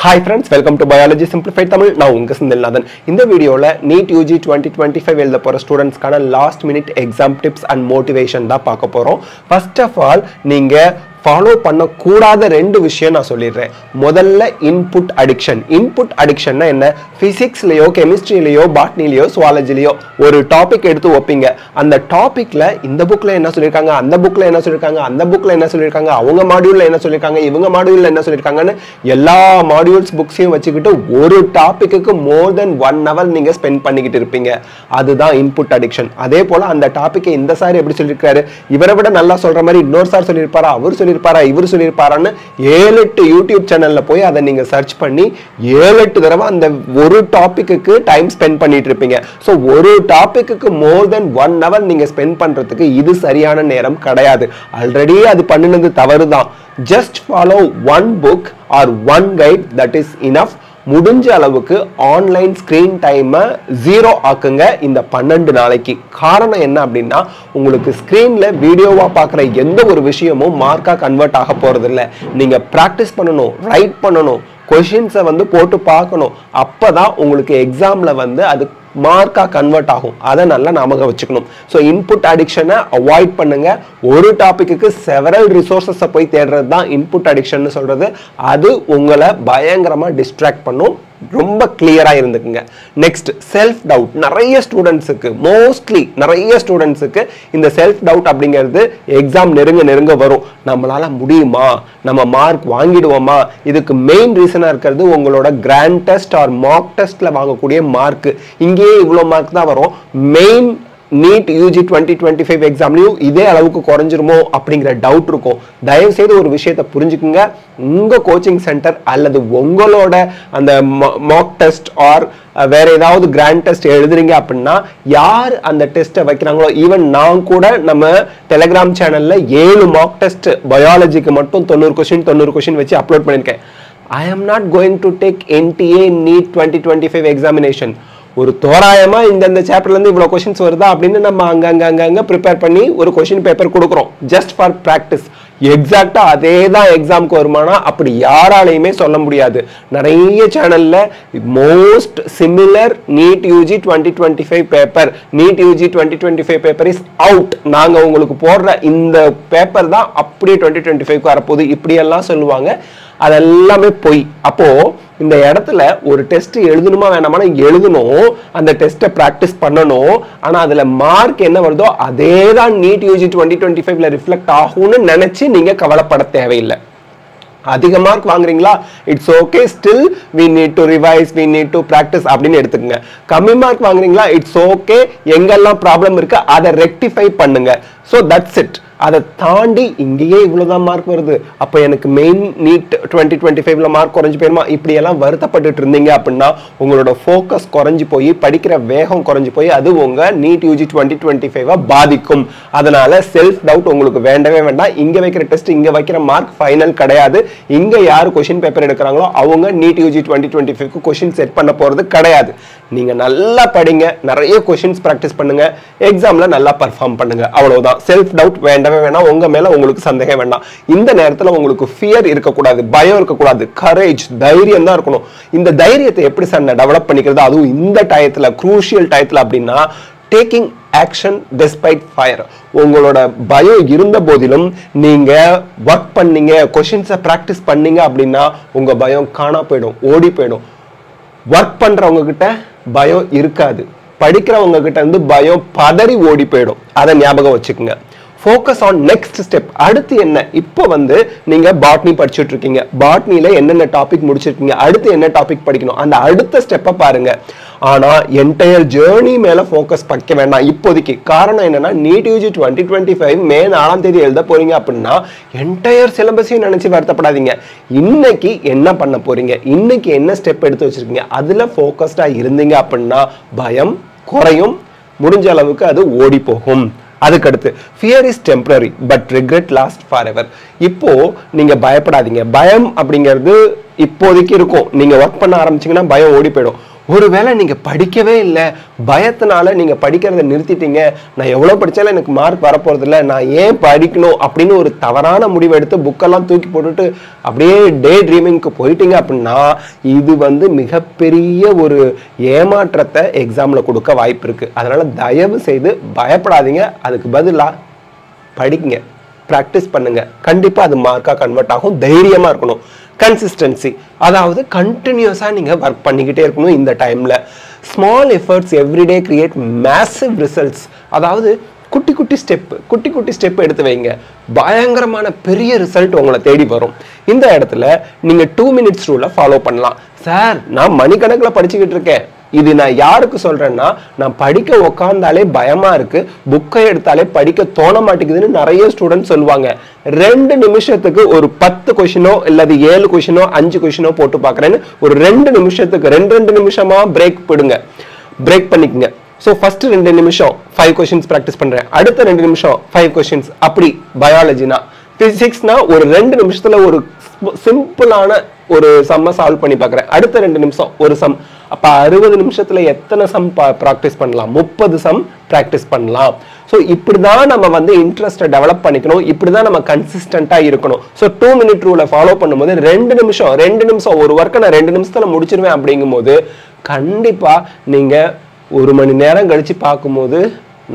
Hi friends, welcome to Biology Simplified Tamil. நான் உங்க செந்தில்நாதன். இந்த வீடியோல NEET UG 2025 எழுத போற ஸ்டூடண்ட்ஸ்க்கான last minute exam tips and motivation தான் பார்க்க போறோம். ஃபர்ஸ்ட் ஆஃப் ஆல் நீங்க ஃபாலோ பண்ணக்கூடாத ரெண்டு விஷயம் நான் சொல்லிடுறேன். முதல்ல இன்புட் அடிக்ஷன்னா என்ன? பிசிக்ஸ்லயோ கெமிஸ்ட்ரியிலயோ பாட்னிலயோ சுவாலஜிலயோ ஒரு டாபிக் எடுத்து வைப்பீங்க. அந்த டாபிக்ல இந்த புக்ல என்ன சொல்லியிருக்காங்க, அந்த புக்ல என்ன சொல்லியிருக்காங்க, அந்த புக்ல என்ன சொல்லியிருக்காங்க, அவங்க மாடியூல்ல என்ன சொல்லியிருக்காங்க, இவங்க மாடியூல்ல என்ன சொல்லியிருக்காங்கன்னு எல்லா மாடியூல்ஸ் புக்ஸையும் வச்சுக்கிட்டு ஒரு டாபிக்கு மோர் தென் 1 hour நீங்க ஸ்பெண்ட் பண்ணிக்கிட்டு இருப்பீங்க. அதுதான் இன்புட் அடிக்ஷன். அதே போல அந்த டாபிக்கை இந்த சார் எப்படி சொல்லியிருக்காரு, இவரை விட நல்லா சொல்ற மாதிரி இன்னொரு சார் சொல்லியிருப்பாரா, அவர் இவர் சொல்லியிருப்பாரான்னு 7-8 யூடியூப் சேனல்ல போய் அதை நீங்க சர்ச் பண்ணி 7-8 தடவை அந்த ஒரு டாபிக்கு டைம் ஸ்பெண்ட் பண்ணிட்டு இருப்பீங்க. சோ ஒரு டாபிக்கு மோர் தென் 1 hour நீங்க ஸ்பெண்ட் பண்றதுக்கு இது சரியான நேரம் கிடையாது. ஆல்ரெடி அது பண்ணினது தவறுதான். Just follow one book R one guide, that is enough. முடிஞ்ச அளவுக்கு ஆன்லைன் ஸ்கிரீன் டைமை 0 ஆக்குங்க இந்த 12 நாளைக்கு. காரணம் என்ன அப்படின்னா, உங்களுக்கு ஸ்கிரீன்ல வீடியோவா பார்க்குற எந்த ஒரு விஷயமும் மார்க்கா கன்வெர்ட் ஆக போறது இல்லை. நீங்க பிராக்டிஸ் பண்ணணும், ரைட் பண்ணணும், கொஷின்ஸை போட்டு பார்க்கணும். அப்பதான் உங்களுக்கு எக்ஸாம்ல அது மார்க்கா கன்வெர்ட் ஆகும். அதை நல்லா ஞாபகம் வச்சுக்கணும். ஸோ இன்புட் அடிக்ஷனை அவாய்ட் பண்ணுங்க. ஒரு டாபிக்கு செவரல் ரிசோர்ஸஸை போய் தேடுறது தான் இன்புட் அடிக்ஷன் சொல்றது. அது உங்களை பயங்கரமா டிஸ்ட்ராக்ட் பண்ணும். ரொம்ப கிளியரா இருந்துக்குங்க. Next, self doubt. மோஸ்ட்லி நிறைய ஸ்டூடெண்ட்ஸுக்கு இந்த செல்ஃப் டவுட் அப்படிங்கிறது எக்ஸாம் நெருங்க வரும். நம்மளால முடியுமா, நம்ம மார்க் வாங்கிடுவோமா? இதுக்கு மெயின் ரீசனா இருக்கிறது உங்களோட கிராண்ட் டெஸ்ட் ஆர் மார்க் டெஸ்ட்ல வாங்கக்கூடிய மார்க். இங்கேயே இவ்வளவு மார்க் தான் வரும். மெயின் NEET UG 2025 எக்ஸாம்லயும் இதே அளவுக்கு குறைஞ்சிருமோ அப்படிங்கிற டவுட் இருக்கும். தயவு செய்து ஒரு விஷயத்தை புரிஞ்சுக்குங்க. உங்க கோச்சிங் சென்டர் அல்லது உங்களோட அந்த மார்க் டெஸ்ட் ஆர் வேற ஏதாவது கிராண்ட் டெஸ்ட் எழுதுறீங்க அப்படின்னா யார் அந்த டெஸ்ட்டை வைக்கிறாங்களோ, ஈவன் நான் கூட நம்ம டெலிகிராம் சேனல்ல 7 மார்க் டெஸ்ட் பயாலஜிக்கு மட்டும் 90 கொஸ்டின் வச்சு அப்லோட் பண்ணிருக்கேன். I am not going to take NTA NEET 2025 examination. ஒரு தோராயமா இந்த சாப்டர்ல இருந்து இவ்வளவு கொஸ்டின்ஸ் வருதா அப்படின்னு நம்ம அங்க ப்ரிப்பேர் பண்ணி ஒரு கொஸ்டின் பேப்பர் கொடுக்குறோம். Just for practice. எக்ஸாக்டா அதே தான் எக்ஸாம்க்கு வருமானா அப்படி யாராலையுமே சொல்ல முடியாது. நிறைய சேனல்ல most similar NEET UG 2025 paper, NEET UG 2025 paper is out, நாங்க உங்களுக்கு போடுற இந்த பேப்பர் தான் அப்படியே 2025 வரப்போகுது, இப்படி எல்லாம் சொல்லுவாங்க. அதெல்லாமே பொய். அப்போ இந்த இடத்துல ஒரு டெஸ்ட் எழுதணுமா வேணாமா, எழுதணும், அந்த டெஸ்ட்டை பிராக்டிஸ் பண்ணணும். ஆனா அதுல மார்க் என்ன வருதோ அதே தான் NEET UG 2025ல ரிஃப்ளெக்ட் ஆகும்னு நினைச்சு நீங்க கவலைப்பட தேவையில்லை. அதிக மார்க் வாங்குறீங்களா, it's okay, still we need to revise, we need to practice அப்படின்னு எடுத்துக்கங்க. கம்மி மார்க் வாங்குறீங்களா, இட்ஸ் ஓகே, எங்கெல்லாம் ப்ராப்ளம் இருக்கு அதை ரெக்டிஃபை பண்ணுங்க. So that's it. அதை தாண்டி இங்கேயே இவ்வளவுதான் மார்க் வருது, அப்ப எனக்கு மெயின் NEET 2025ல மார்க் குறைஞ்சு போயிருமா, இப்படி எல்லாம் வருத்தப்பட்டு இருந்தீங்க அப்படின்னா உங்களோட ஃபோக்கஸ் குறைஞ்சு போய் படிக்கிற வேகம் குறைஞ்சு போய் அது உங்க NEET UG 2025 பாதிக்கும். அதனால செல்ஃப் டவுட் உங்களுக்கு வேண்டவே வேண்டாம். இங்க வைக்கிற டெஸ்ட், இங்க வைக்கிற மார்க் ஃபைனல் கிடையாது. இங்க யாரு கொஸ்டின் பேப்பர் எடுக்கிறாங்களோ அவங்க NEET UG 2025க்கு கொஸ்டின் செட் பண்ண போறது கிடையாது. நீங்க நல்லா படிங்க, நிறைய கொஸ்டின்ஸ் பிராக்டிஸ் பண்ணுங்க, எக்ஸாம்ல நல்லா பர்ஃபார்ம் பண்ணுங்க. அவ்வளவுதான். செல்ஃப் டவுட் வேண்டவே வேண்டாம். உங்க மேல உங்களுக்கு சந்தேகம் வேண்டாம். இந்த நேரத்துல உங்களுக்கு ஃபியர் இருக்கக்கூடாது, பயம் இருக்கக்கூடாது, கரேஜ், தைரியம் தான் இருக்கணும். இந்த தைரியத்தை எப்படி சார் டெவலப் பண்ணிக்கிறது, அதுவும் இந்த டயத்துல, குரூஷியல் டயத்துல அப்படின்னா, டேக்கிங் ஆக்ஷன் டெஸ்பைட் ஃபயர். உங்களோட பயம் இருந்த போதிலும் நீங்க ஒர்க் பண்ணீங்க, கொஸ்டின்ஸை பிராக்டிஸ் பண்ணீங்க அப்படின்னா உங்க பயம் காணா போயிடும், ஓடி போயிடும். ஒர்க் பண்றவங்க கிட்ட பயம் இருக்காது, படிக்கிறவங்க கிட்ட இருந்து பயம் பதறி ஓடி போயிடும். அதை ஞாபகம் வச்சுக்கோங்க. Focus on next step. அடுத்து என்ன? இப்போ நீங்க பாட்னி படிச்சுட்டு இருக்கீங்க, பாட்னில என்னென்ன டாபிக் முடிச்சிருக்கீங்க, அடுத்து என்ன டாபிக் படிக்கணும், அந்த அடுத்த ஸ்டெப்பை பாருங்க. ஆனா என்டையர் ஜேர்னி மேல ஃபோக்கஸ் வைக்க வேண்டாம் இப்போதைக்கு. காரணம் என்னன்னா, NEET UG 2025 மே 4ஆம் தேதி எழுத போறீங்க அப்படின்னா என்டையர் சிலபஸையும் நினைச்சு வருத்தப்படாதீங்க. இன்னைக்கு என்ன பண்ண போறீங்க, இன்னைக்கு என்ன ஸ்டெப் எடுத்து வச்சிருக்கீங்க, அதுல ஃபோக்கஸ்டா இருந்தீங்க அப்படின்னா பயம் குறையும், முடிஞ்ச அளவுக்கு அது ஓடி போகும். அதுக்கடுத்து, fear is temporary but regret last for ever. இப்போ நீங்க பயப்படாதீங்க. பயம் அப்படிங்கிறது இப்போதைக்கு இருக்கும். நீங்க ஒர்க் பண்ண ஆரம்பிச்சீங்கன்னா பயம் ஓடி போயிடும். ஒருவேளை நீங்க படிக்கவே இல்லை, பயத்தினால நீங்க படிக்கிறத நிறுத்திட்டீங்க, நான் எவ்வளவு படிச்சாலும் எனக்கு மார்க் வரப்போறது இல்லை, நான் ஏன் படிக்கணும் அப்படின்னு ஒரு தவறான முடிவு எடுத்து புக்கெல்லாம் தூக்கி போட்டுட்டு அப்படியே டே ட்ரீமிங்க்கு போயிட்டீங்க அப்படின்னா இது வந்து மிகப்பெரிய ஒரு ஏமாற்றத்தை எக்ஸாம்ல கொடுக்க வாய்ப்பு இருக்கு. அதனால தயவு செய்து பயப்படாதீங்க, அதுக்கு பதிலா படிங்க, பிராக்டிஸ் பண்ணுங்க, கண்டிப்பா அது மார்க்கா கன்வெர்ட் ஆகும். தைரியமா இருக்கணும். கன்சிஸ்டன்சி, அதாவது கண்டினியூஸா நீங்க ஒர்க் பண்ணிக்கிட்டே இருக்கணும். இந்த டைம்ல small efforts everyday create massive results. அதாவது குட்டி குட்டி ஸ்டெப் எடுத்து வைங்க, பயங்கரமான பெரிய ரிசல்ட் உங்களை தேடி வரும். இந்த இடத்துல நீங்க 2 minutes ரூலை ஃபாலோ பண்ணலாம். சார், நான் மணிக்கணக்கில் படிச்சுக்கிட்டு இருக்கேன், இது நான் யாருக்கு சொல்றேன்னா, நான் படிக்க உக்காந்தாலே பயமா இருக்கு, புக்கை எடுத்தாலே படிக்க தோண மாட்டேங்குதுன்னு நிறைய ஸ்டூடெண்ட் சொல்லுவாங்க. 2 நிமிஷத்துக்கு ஒரு 10 கொஸ்டினோ இல்லது 7 கொஸ்டினோ 5 கொஸ்டினோ போட்டு பார்க்கறேன்னு ஒரு 2 நிமிஷத்துக்கு 2 நிமிஷமா பிரேக் பண்ணிக்கங்க. ஸோ ஃபர்ஸ்ட் 2 நிமிஷம் 5 கொஸ்டின்ஸ் ப்ராக்டிஸ் பண்றேன், அடுத்த 2 நிமிஷம் 5 கொஸ்டின்ஸ். அப்படி பயாலஜினா, பிசிக்ஸ்னா ஒரு 2 நிமிஷத்துல ஒரு சிம்பிளான ஒரு சம்மை சால்வ் பண்ணி பார்க்குறேன், அடுத்த 2 நிமிஷம் ஒரு சம். அப்போ 60 நிமிஷத்துல எத்தனை சம் ப்ராக்டிஸ் பண்ணலாம்? 30 சம் ப்ராக்டிஸ் பண்ணலாம். ஸோ இப்படிதான் நம்ம வந்து இன்ட்ரெஸ்ட்டை டெவலப் பண்ணிக்கணும், இப்படிதான் நம்ம கன்சிஸ்டண்டா இருக்கணும். ஸோ 2 minute ரூலை ஃபாலோ பண்ணும்போது 2 நிமிஷம் ஒரு ஒர்க்கை நான் 2 நிமிஷத்துல முடிச்சிருவேன். அப்படிங்கும்போது கண்டிப்பா நீங்க 1 மணி நேரம் கழிச்சு பார்க்கும்போது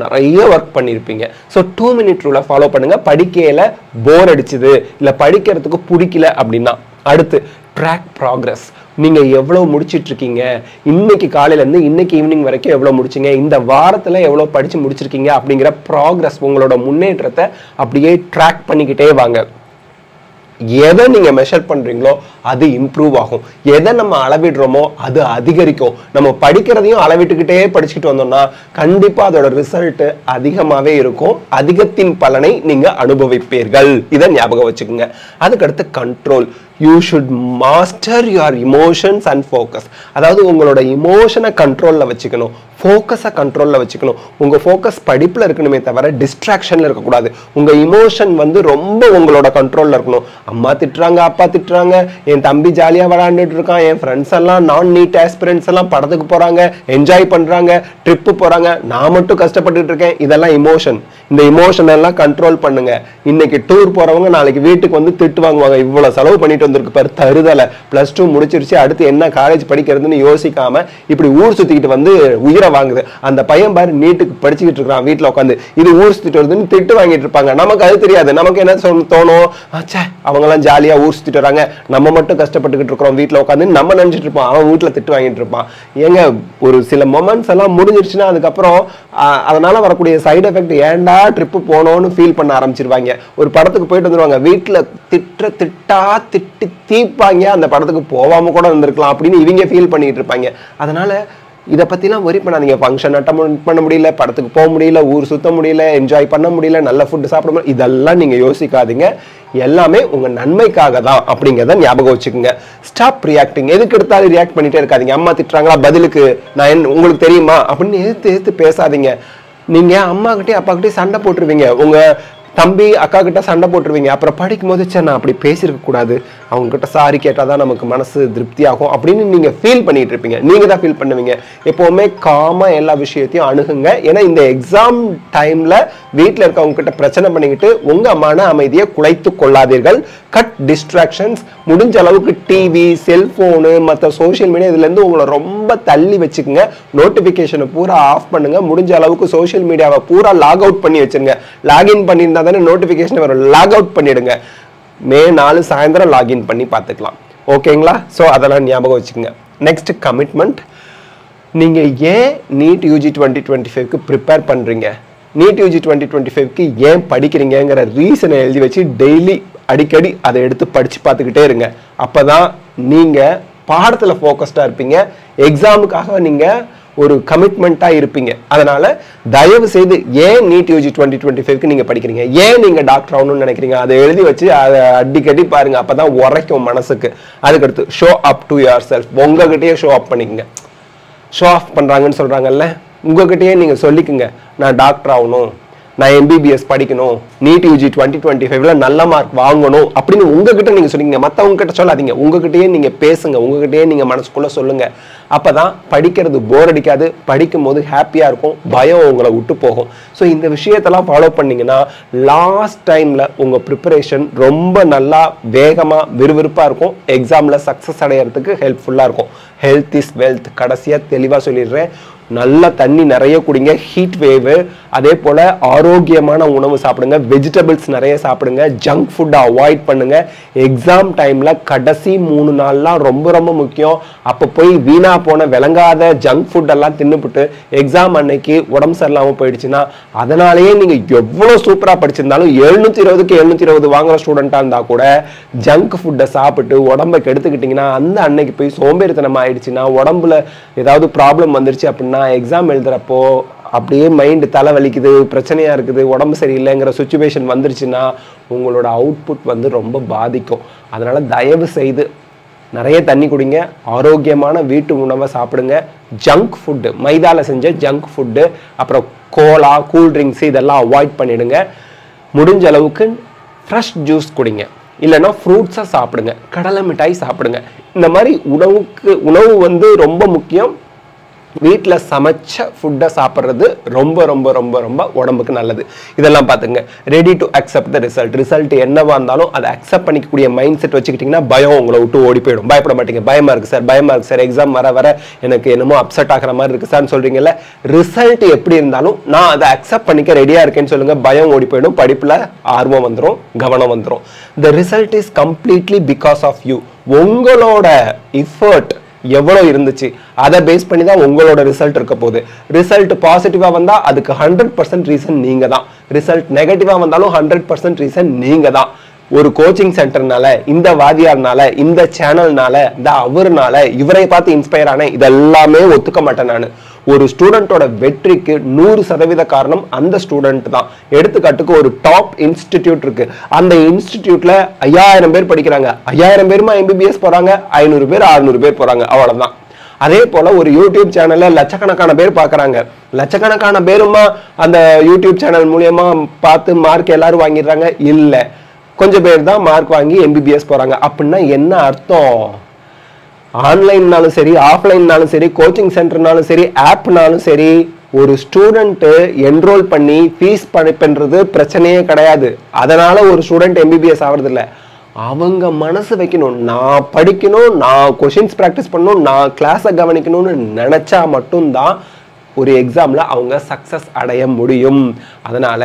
நிறைய ஒர்க் பண்ணியிருப்பீங்க. ஸோ 2 minute ரூலை ஃபாலோ பண்ணுங்க. படிக்கையில போர் அடிச்சுது இல்லை படிக்கிறதுக்கு பிடிக்கல அப்படின்னா, அடுத்து ட்ராக் ப்ராக்ரஸ். நீங்க எவ்வளவு முடிச்சிட்டு இருக்கீங்க, இன்னைக்கு காலையில இருந்து இன்னைக்கு ஈவினிங் வரைக்கும் எவ்வளவு முடிச்சீங்க, இந்த வாரத்துல எவ்வளவு படிச்சு முடிச்சிருக்கீங்க அப்படிங்கிற ப்ராக்ரஸ், உங்களோட முன்னேற்றத்தை அப்படியே ட்ராக் பண்ணிக்கிட்டே வாங்க. எதை நீங்க மெஷர் பண்றீங்களோ அது இம்ப்ரூவ் ஆகும், எதை நம்ம அளவிடுறோமோ அது அதிகரிக்கும். நம்ம படிக்கிறதையும் அளவிட்டுக்கிட்டே படிச்சுக்கிட்டு வந்தோம்னா கண்டிப்பா அதோட ரிசல்ட் அதிகமாவே இருக்கும், அதிகத்தின் பலனை நீங்க அனுபவிப்பீர்கள். இதை ஞாபகம் வச்சுக்கோங்க. அதுக்கடுத்து control. You should master your emotions and focus. அதாவது உங்களோட இமோஷனை கண்ட்ரோல்ல வச்சுக்கணும், ஃபோக்கஸை கண்ட்ரோல்ல வச்சுக்கணும். உங்க ஃபோக்கஸ் படிப்புல இருக்கணுமே தவிர டிஸ்ட்ராக்ஷன்ல இருக்கக்கூடாது. உங்க இமோஷன் வந்து ரொம்ப உங்களோட கண்ட்ரோல்ல இருக்கணும். அம்மா திட்டுறாங்க, அப்பா திட்டுறாங்க, என் தம்பி ஜாலியா விளையாண்டுட்டு இருக்கான், என் ஃப்ரெண்ட்ஸ் எல்லாம் நான் நீட் ஆஸ்பிரன்ட்ஸ் எல்லாம் படத்துக்கு போறாங்க, என்ஜாய் பண்றாங்க, ட்ரிப்பு போறாங்க, நான் மட்டும் கஷ்டப்பட்டுட்டு இருக்கேன். இதெல்லாம் இமோஷன். இந்த இமோஷன் எல்லாம் கண்ட்ரோல் பண்ணுங்க. இன்னைக்கு டூர் போறவங்க நாளைக்கு வீட்டுக்கு வந்து திட்டு வாங்குவாங்க, இவ்வளவு செலவு பண்ணிட்டு வந்திருக்கு பாரு தருதலை, +2 முடிச்சிருச்சு, அடுத்து என்ன காலேஜ் படிக்கிறதுன்னு யோசிக்காம இப்படி ஊர் சுத்திக்கிட்டு வந்து உயிரை வாங்குது. அந்த பையன் பாரு நீட்டுக்கு படிச்சுக்கிட்டு இருக்கான் வீட்டுல உட்காந்து, இது ஊர் சுத்திட்டு வருதுன்னு திட்டு வாங்கிட்டு இருப்பாங்க. நமக்கு அது தெரியாது. நமக்கு என்ன தோணும், ஆச்சே அவங்க எல்லாம் ஜாலியா ஊர் சுத்திட்டு வராங்க, நம்ம மட்டும் கஷ்டப்பட்டுக்கிட்டு இருக்கிறோம் வீட்டுல உட்காந்து நம்ம நினைச்சிட்டு இருப்போம், அவன் வீட்டுல திட்டு வாங்கிட்டு இருப்பான். ஏங்க, ஒரு சில மொமெண்ட்ஸ் எல்லாம் முடிஞ்சிருச்சுன்னா அதுக்கப்புறம் அதனால வரக்கூடிய சைடு எஃபெக்ட், ஏன்டா ட்ரிப்பு போனோம்னு ஃபீல் பண்ண ஆரம்பிச்சிருவாங்க. ஒரு படத்துக்கு போயிட்டு வந்துருவாங்க, வீட்டுல திட்டி தீப்பாங்க, அந்த படத்துக்கு போகாம கூட வந்திருக்கலாம் அப்படின்னு இவங்க ஃபீல் பண்ணிட்டு இருப்பாங்க. அதனால இதை பத்திலாம் ஒரி பண்ணாதீங்க. ஃபங்க்ஷன் அட்டன் பண்ண முடியல, படத்துக்கு போக முடியல, ஊர் சுத்த முடியல, என்ஜாய் பண்ண முடியல, நல்ல ஃபுட்டு சாப்பிட முடியல, இதெல்லாம் நீங்க யோசிக்காதீங்க. எல்லாமே உங்க நன்மைக்காக தான் அப்படிங்கிறத ஞாபகம் வச்சுக்கோங்க. Stop reacting. எதுக்கு எடுத்தாலும் ரியாக்ட் பண்ணிட்டே இருக்காதீங்க. அம்மா திட்டுறாங்களா, பதிலுக்கு நான் உங்களுக்கு தெரியுமா அப்படின்னு எதிர்த்து பேசாதீங்க. நீங்க அம்மா கிட்டே அப்பா கிட்டே சண்டை போட்டுருவீங்க, உங்க தம்பி அக்கா கிட்ட சண்டை போட்டுருவீங்க. அப்புறம் படிக்கும் போது சரி நான் அப்படி பேசியிருக்க கூடாது, அவங்க கிட்ட சாரி கேட்டாதான் நமக்கு மனசு திருப்தி ஆகும் அப்படின்னு நீங்க ஃபீல் பண்ணிட்டு இருப்பீங்க. நீங்க தான் ஃபீல் பண்ணுவீங்க. எப்பவுமே காமா எல்லா விஷயத்தையும் அணுகுங்க. ஏன்னா இந்த எக்ஸாம் டைம்ல வீட்டில் இருக்கவங்க கிட்ட பிரச்சனை பண்ணிக்கிட்டு உங்க மன அமைதியை குலைத்து கொள்ளாதீர்கள். Cut distractions. முடிஞ்ச அளவுக்கு டிவி, செல்போனு, மற்ற சோசியல் மீடியா இதுல இருந்து உங்களை ரொம்ப தள்ளி வச்சுக்கோங்க. நோட்டிபிகேஷனை பூரா ஆஃப் பண்ணுங்க. முடிஞ்ச அளவுக்கு சோசியல் மீடியாவை பூரா லாக் அவுட் பண்ணி வச்சிருங்க. லாகின் பண்ணியிருந்தா தானே நோட்டிபிகேஷன் வரும், லாக் அவுட் பண்ணிடுங்க. மே 4 சாயந்தரம் லாகின் பண்ணி பார்த்துக்கலாம். ஓகேங்களா? ஸோ அதெல்லாம் ஞாபகம் வச்சுக்கோங்க. Next commitment. நீங்க ஏன் நீட் யூஜி 2025க்கு ப்ரிப்பேர் பண்றீங்க, நீட் யூஜி 2025க்கு ஏன் படிக்கிறீங்கிற ரீசனை எழுதி வச்சு டெய்லி அடிக்கடி அதை எடுத்து படிச்சு பார்த்துக்கிட்டே இருங்க. அப்பதான் நீங்க பாடத்துல ஃபோக்கஸ்டா இருப்பீங்க, எக்ஸாமுக்காக நீங்க ஒரு கமிட்மெண்டா இருப்பீங்க. அதனால தயவு செய்து ஏன் நீட் யூஜி 2025க்கு நீங்க படிக்கிறீங்க, ஏன் நீங்க டாக்டர் ஆகணும்னு நினைக்கிறீங்க, அதை எழுதி வச்சு அதை அடிக்கடி பாருங்க. அப்பதான் உரைக்கும் மனசுக்கு. அதுக்கடுத்து show up to yourself. உங்ககிட்டயே ஷோ அப் பண்ணிக்கங்க. ஷோ ஆஃப் பண்றாங்கன்னு சொல்றாங்கல்ல, உங்ககிட்டயே நீங்க சொல்லிக்குங்க, நான் டாக்டர் ஆகணும், நான் MBBS படிக்கணும், நீட் யூஜி 2025ல நல்ல மார்க் வாங்கணும் அப்படின்னு உங்ககிட்ட நீங்க சொன்னீங்க. மற்றவங்க கிட்ட சொல்லாதீங்க, உங்ககிட்டயே நீங்க பேசுங்க, உங்ககிட்டயே நீங்க மனசுக்குள்ள சொல்லுங்க. அப்பதான் படிக்கிறது போர் அடிக்காது, படிக்கும் போது ஹாப்பியா இருக்கும், பயம் உங்களை விட்டு போகும். ஸோ இந்த விஷயத்தெல்லாம் ஃபாலோ பண்ணீங்கன்னா லாஸ்ட் டைம்ல உங்க ப்ரிப்பரேஷன் ரொம்ப நல்லா வேகமா விறுவிறுப்பா இருக்கும், எக்ஸாம்ல சக்சஸ் அடையறதுக்கு ஹெல்ப்ஃபுல்லா இருக்கும். Health is wealth. கடைசியா தெளிவா சொல்லிடுறேன், நல்ல தண்ணி நிறைய குடிங்க, ஹீட் வேவ். அதே போல ஆரோக்கியமான உணவு சாப்பிடுங்க, வெஜிடபிள்ஸ் நிறைய சாப்பிடுங்க, ஜங்க் ஃபுட்டை அவாய்ட் பண்ணுங்க. எக்ஸாம் டைம்ல கடைசி 3 நாள்லாம் ரொம்ப ரொம்ப முக்கியம். அப்போ போய் வீணா போன விளங்காத ஜங்க் ஃபுட் எல்லாம் தின்னுபிட்டு எக்ஸாம் அன்னைக்கு உடம்பு சரியில்லாமல் போயிடுச்சுன்னா அதனாலேயே நீங்க எவ்வளவு சூப்பரா படிச்சிருந்தாலும் 720க்கு 720 வாங்குற ஸ்டூடெண்டா இருந்தா கூட ஜங்க் ஃபுட்டை சாப்பிட்டு உடம்பை கெடுத்துக்கிட்டீங்கன்னா அந்த அன்னைக்கு போய் சோம்பேறித்தனம் ஆயிடுச்சுன்னா உடம்புல ஏதாவது ப்ராப்ளம் வந்துருச்சு அப்படின்னா எக்ஸாம் எழுதுறப்போ அப்படியே மைண்ட் தலை வலிக்குது, பிரச்சனையா இருக்குது, உடம்பு சரியில்லைங்கிற சுச்சுவேஷன் வந்துருச்சுன்னா உங்களோட அவுட்புட் வந்து ரொம்ப பாதிக்கும். அதனால தயவு செய்து நிறைய தண்ணி குடிங்க, ஆரோக்கியமான வீட்டு உணவை சாப்பிடுங்க. ஜங்க் ஃபுட்டு, மைதால செஞ்ச ஜங்க் ஃபுட்டு, அப்புறம் கோலா, கூல் ட்ரிங்க்ஸ் இதெல்லாம் அவாய்ட் பண்ணிடுங்க. முடிஞ்ச அளவுக்கு ஃப்ரெஷ் ஜூஸ் குடிங்க, இல்லைன்னா ஃப்ரூட்ஸை சாப்பிடுங்க, கடலை மிட்டாய் சாப்பிடுங்க. இந்த மாதிரி உணவு வந்து ரொம்ப முக்கியம். வீட்டில் சமைச்ச ஃபுட்டை சாப்பிட்றது ரொம்ப ரொம்ப ரொம்ப ரொம்ப உடம்புக்கு நல்லது. இதெல்லாம் பார்த்துங்க. Ready to accept the result என்னவா இருந்தாலும் அதை அக்செப்ட் பண்ணிக்கக்கூடிய மைண்ட் செட் வச்சுக்கிட்டிங்கன்னா பயம் உங்களை விட்டு ஓடி போயிடும். பயப்பட மாட்டீங்க. பயமா இருக்கு சார், எக்ஸாம் வர எனக்கு என்னமோ அப்செட் ஆகிற மாதிரி இருக்கு சார்னு சொல்றீங்கல்ல, ரிசல்ட் எப்படி இருந்தாலும் நான் அதை அக்செப்ட் பண்ணிக்க ரெடியா இருக்கேன்னு சொல்லுங்க. பயம் ஓடி போயிடும், படிப்புல ஆர்வம் வந்துடும், கவனம் வந்துடும். The result is completely because of you. உங்களோட எஃபர்ட் எவ்வளவு இருந்துச்சு அதை பேஸ் பண்ணி தான் உங்களோட ரிசல்ட் இருக்க போகுது. ரிசல்ட் பாசிட்டிவா வந்தா அதுக்கு 100% ரீசன் நீங்க தான். ரிசல்ட் நெகட்டிவா வந்தாலும் 100% ரீசன் நீங்க தான். ஒரு கோச்சிங் சென்டர்னால, இந்த வாதியார்னால, இந்த சேனல்னால, இந்த அவர்னால, இவரை பார்த்து இன்ஸ்பயர் ஆனேன் இதெல்லாமே ஒத்துக்க மாட்டேன் நான். ஒரு ஸ்டூடெண்டோட வெற்றிக்கு 100% காரணம் அந்த ஸ்டூடெண்ட் தான். எடுத்துக்காட்டுக்கு ஒரு டாப் இன்ஸ்டிடியூட் இருக்கு, அந்த இன்ஸ்டிடியூட்ல 5000 பேர் படிக்கிறாங்க. 5000 பேருமா MBBS போறாங்க, 500 பேர் 600 பேர் போறாங்க, அவ்வளவுதான். அதே போல ஒரு யூடியூப் சேனல்ல லட்சக்கணக்கான பேர் பாக்குறாங்க, லட்சக்கணக்கான பேருமா அந்த யூடியூப் சேனல் மூலியமா பார்த்து மார்க் எல்லாரும் வாங்கிடுறாங்க? இல்ல, கொஞ்சம் பேர் தான் மார்க் வாங்கி MBBS போறாங்க. அப்படின்னா என்ன அர்த்தம்? ஆன்லைன்னாலும் சரி, ஆஃப்லைன்னாலும் சரி, கோச்சிங் சென்டர்னாலும் சரி, ஆப்னாலும் சரி, ஒரு ஸ்டூடெண்ட் என்ரோல் பண்ணி ஃபீஸ் பண்றது பிரச்சனையே கிடையாது. அதனால ஒரு ஸ்டூடெண்ட் MBBS ஆகிறது இல்லை. அவங்க மனசு வைக்கணும், நான் படிக்கணும், நான் கொஷின்ஸ் ப்ராக்டிஸ் பண்ணணும், நான் கிளாஸை கவனிக்கணும்னு நினைச்சா மட்டும்தான் ஒரு எக்ஸாம்ல அவங்க சக்சஸ் அடைய முடியும். அதனால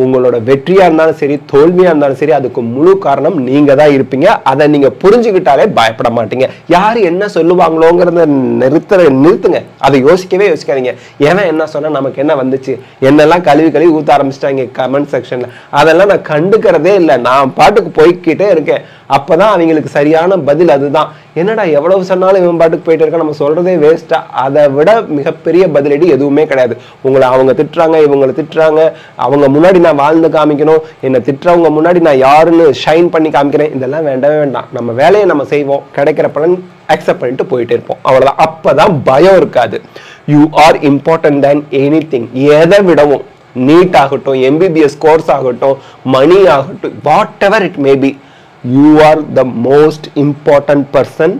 உங்களோட வெற்றியா இருந்தாலும் சரி, தோல்வியா இருந்தாலும் சரி, அதுக்கு முழு காரணம் நீங்க தான் இருப்பீங்க. அதை நீங்க புரிஞ்சுக்கிட்டாலே பயப்பட மாட்டீங்க. யாரு என்ன சொல்லுவாங்களோங்கிறத நிறுத்துங்க. அதை யோசிக்காதீங்க. ஏன்னா என்ன சொன்னா நமக்கு என்ன வந்துச்சு, என்னெல்லாம் கழுவி ஊத்த ஆரம்பிச்சிட்டாங்க கமெண்ட் செக்ஷன்ல, அதெல்லாம் நான் கண்டுக்கிறதே இல்லை. நான் பாட்டுக்கு போய்கிட்டே இருக்கேன். அப்பதான் அவங்களுக்கு சரியான பதில் அதுதான். என்னடா எவ்வளவு சொன்னாலும் இவன் பாட்டுக்கு போயிட்டு இருக்க, நம்ம சொல்றதே வேஸ்டா? அதை விட மிகப்பெரிய பதிலடி எதுவுமே கிடையாது. உங்களை அவங்க திட்டுறாங்க, இவங்களை திட்டுறாங்க, அவங்க முன்னாடி நான் வாழ்ந்து காமிக்கணும், என்னை திட்டுறவங்க முன்னாடி நான் யாருன்னு ஷைன் பண்ணி காமிக்கிறேன், இதெல்லாம் வேண்டவே வேண்டாம். நம்ம வேலையை நம்ம செய்வோம், கிடைக்கிற பலன் அக்செப்ட் பண்ணிட்டு போயிட்டே இருப்போம், அவ்வளவுதான். அப்பதான் பயம் இருக்காது. You are important than anything. எதை விடவும், நீட் ஆகட்டும், MBBS கோர்ஸ் ஆகட்டும், மணி ஆகட்டும், what ever it may be, you are the most important person.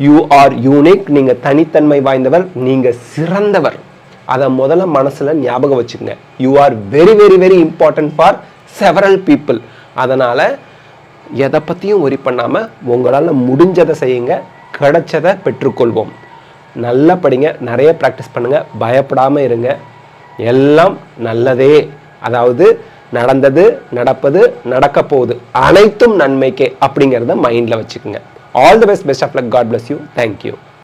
you are unique. நீங்க தனித்தன்மை வாய்ந்தவர், நீங்க சிறந்தவர். அதை முதல்ல மனசுல ஞாபகம் வச்சுக்கங்க. you are very very very important for several people. அதனால எதை பத்தியும் worry பண்ணாம உங்களால முடிஞ்சதை செய்யுங்க, கிடைச்சதை பெற்றுக்கொள்வோம். நல்லா படிங்க, நிறைய பிராக்டிஸ் பண்ணுங்க, பயப்படாம இருங்க. எல்லாம் நல்லதே. அதாவது நடந்தது, நடப்பது, நடக்க போகுது, அனைத்தும் நன்மைக்கே அப்படிங்கிறத மைண்ட்ல வச்சுக்கோங்க. All the best of luck. God bless you. Thank you.